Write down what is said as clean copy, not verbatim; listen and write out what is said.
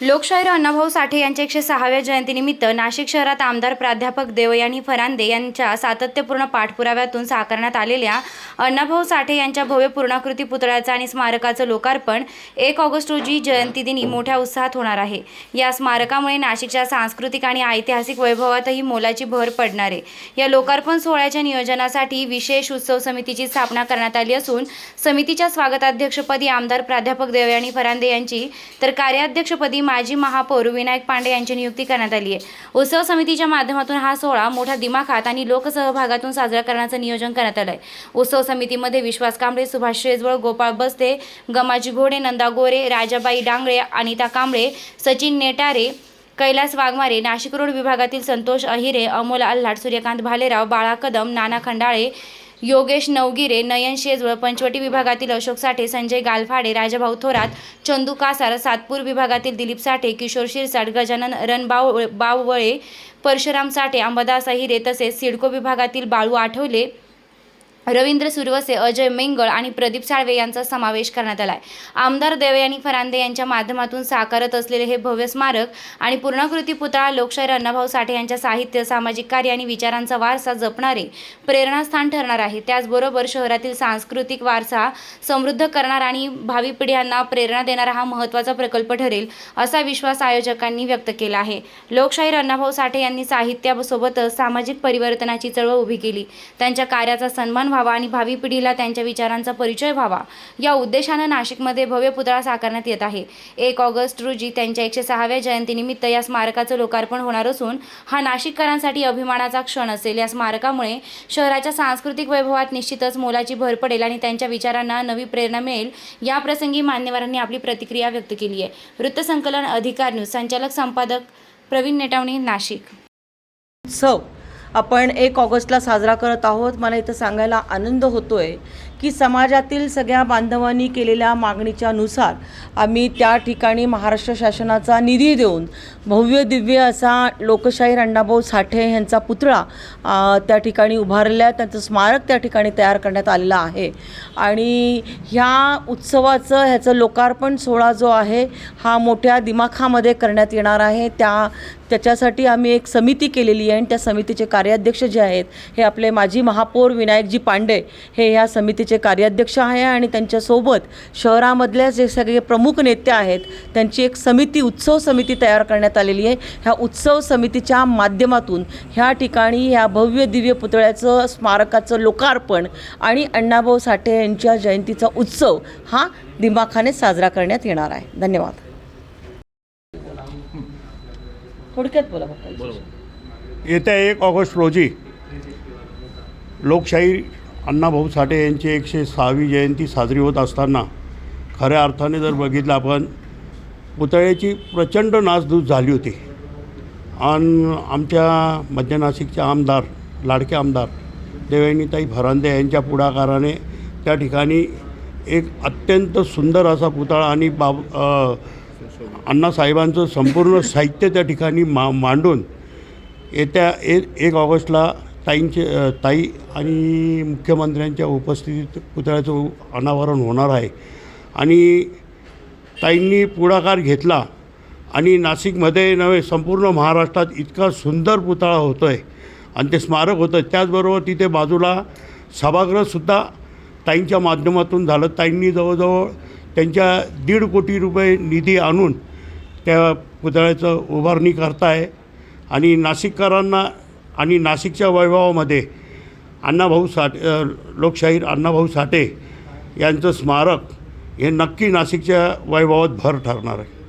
लोकशाहीर अण्णाभाऊ साठे यांच्या 106व्या जयंतीनिमित्त नाशिक शहरात आमदार प्राध्यापक देवयानी फरांदे यांच्या सातत्यपूर्ण पाठपुराव्यातून साकारण्यात आलेल्या अण्णाभाऊ साठे यांच्या भव्य पूर्णाकृती पुतळ्याचं आणि स्मारकाचं लोकार्पण 1 ऑगस्ट रोजी जयंतीदिनी मोठ्या उत्साहात होणार आहे। या स्मारकामुळे नाशिकच्या सांस्कृतिक आणि ऐतिहासिक वैभवातही मोलाची भर पडणार आहे। या लोकार्पण सोहळ्याच्या नियोजनासाठी विशेष उत्सव समितीची स्थापना करण्यात आली असून समितीच्या स्वागताध्यक्षपदी आमदार प्राध्यापक देवयानी फरांदे यांची तर कार्याध्यक्षपदी माजी महापौर विनायक पांडे यांची नियुक्ती करण्यात आली आहे। उत्सव समितीच्या माध्यमातून हा सोहळा मोठ्या दिमाखात आणि लोकसहभागातून साजरा करण्याचं नियोजन करण्यात आलं आहे। उत्सव समितीमध्ये विश्वास कांबळे, सुभाष शेजवळ, गोपाळ बस्ते, गमाजी घोडे, नंदा गोरे, राजाबाई डांगरे, अनिता कांबळे, सचिन नेटारे, कैलास वाघमारे, नाशिक रोड विभागातील संतोष अहिरे, अमोल आल्हाट, सूर्यकांत भालेराव, बाळा कदम, नाना खंडाळे, योगेश नवगिरे, नयन शेजवळ, पंचवटी विभागातील अशोक साठे, संजय गालफाडे, राजाभाऊ थोरात, चंदू कासार, सातपूर विभागातील दिलीप साठे, किशोर शिरसाट, गजानन रणबावळे, परशुराम साठे, अंबादास अहिरे तसेच सिडको विभागातील बाळू आठवले, रवींद्र सुरवसे, अजय मेंगळ आणि प्रदीप साळवे यांचा समावेश करण्यात आला आहे। आमदार देवयानी फरांदे यांच्या माध्यमातून साकारत असलेले हे भव्य स्मारक आणि पूर्णाकृती पुतळा लोकशाहीर अण्णाभाऊ साठे यांच्या साहित्य, सामाजिक कार्य आणि विचारांचा वारसा जपणारे प्रेरणास्थान ठरणार आहे। त्याचबरोबर शहरातील सांस्कृतिक वारसा समृद्ध करणार आणि भावी पिढ्यांना प्रेरणा देणारा हा महत्त्वाचा प्रकल्प ठरेल, असा विश्वास आयोजकांनी व्यक्त केला आहे। लोकशाहीर अण्णाभाऊ साठे यांनी साहित्यासोबतच सामाजिक परिवर्तनाची चळवळ उभी केली। त्यांच्या कार्याचा सन्मान व्हावा आणि भावी पिढीला त्यांच्या विचारांचा परिचय व्हावा या उद्देशाने नाशिकमध्ये भव्य पुतळा साकारण्यात येत आहे। 1 ऑगस्ट रोजी त्यांच्या 106व्या जयंतीनिमित्त या स्मारकाचं लोकार्पण होणार असून हा नाशिककरांसाठी अभिमानाचा क्षण असेल। या स्मारकामुळे शहराच्या सांस्कृतिक वैभवात निश्चितच मोलाची भर पडेल आणि त्यांच्या विचारांना नवी प्रेरणा मिळेल। या प्रसंगी मान्यवरांनी आपली प्रतिक्रिया व्यक्त केली आहे। वृत्तसंकलन अधिकार न्यूज, संचालक संपादक प्रवीण नेटावणे, नाशिक। आपण 1 ऑगस्टला साजरा करत आहोत। मला इथं सांगायला आनंद होतोय की समाजातील सगळ्या बांधवांनी केलेल्या मागणीच्या नुसार आम्ही त्या ठिकाणी महाराष्ट्र शासनाचा निधी देऊन भव्य दिव्य असा लोकशाहीर अण्णाभाऊ साठे यांचा पुतळा त्या ठिकाणी उभारला, त्यांचं स्मारक त्या ठिकाणी तयार करण्यात आलेलं आहे। आणि ह्या उत्सवाचं ह्याचं लोकार्पण सोहळा जो आहे हा मोठ्या दिमाखामध्ये करण्यात येणार आहे। त्याच्यासाठी आम्ही एक समिती केलेली आहे आणि त्या समितीचे कार्याध्यक्ष जे आहेत हे आपले माजी महापौर विनायकजी पांडे हे ह्या समितीचे कार्याध्यक्ष आहे आणि त्यांच्यासोबत शहरामधले जे सगळे प्रमुख नेते आहेत त्यांची एक समिती, उत्सव समिती तयार करण्यात आलेली आहे। ह्या उत्सव समितीच्या माध्यमातून ह्या ठिकाणी ह्या भव्य दिव्य पुतळ्याचं, स्मारकाचं लोकार्पण आणि अण्णाभाऊ साठे यांच्या जयंतीचा उत्सव हा दिमाखाने साजरा करण्यात येणार आहे। धन्यवाद। थोडक्यात बोला बघा। येत्या 1 ऑगस्ट रोजी लोकशाहीर अण्णाभाऊ साठे यांची 106वी जयंती साजरी होत असताना खऱ्या अर्थाने जर बघितलं आपण, पुतळ्याची प्रचंड नासधूस झाली होती आणि आमच्या मध्य नाशिकचे आमदार, लाडके आमदार देवयानीताई फरांदे यांच्या पुढाकाराने त्या ठिकाणी एक अत्यंत सुंदर असा पुतळा आणि अण्णासाहेबांचं संपूर्ण साहित्य त्या ठिकाणी मांडून येत्या 1 ऑगस्टला ताई आणि मुख्यमंत्र्यांच्या उपस्थितीत पुतळ्याचं अनावरण होणार आहे। आणि ताईंनी पुढाकार घेतला आणि नाशिकमध्ये नव्हे संपूर्ण महाराष्ट्रात इतका सुंदर पुतळा होतो आहे आणि ते स्मारक होतं। त्याचबरोबर तिथे बाजूला सभागृहसुद्धा ताईंच्या माध्यमातून झालं। ताईंनी जवळजवळ त्यांच्या 1.5 कोटी रुपये निधी आणून त्या पुतळ्याचं उभारणी करताय आणि नाशिककरांना आणि नाशिकच्या वैभवामध्ये लोकशाहीर अण्णाभाऊ साठे यांचं स्मारक हे नक्की नाशिकच्या वैभवात भर ठरणार आहे।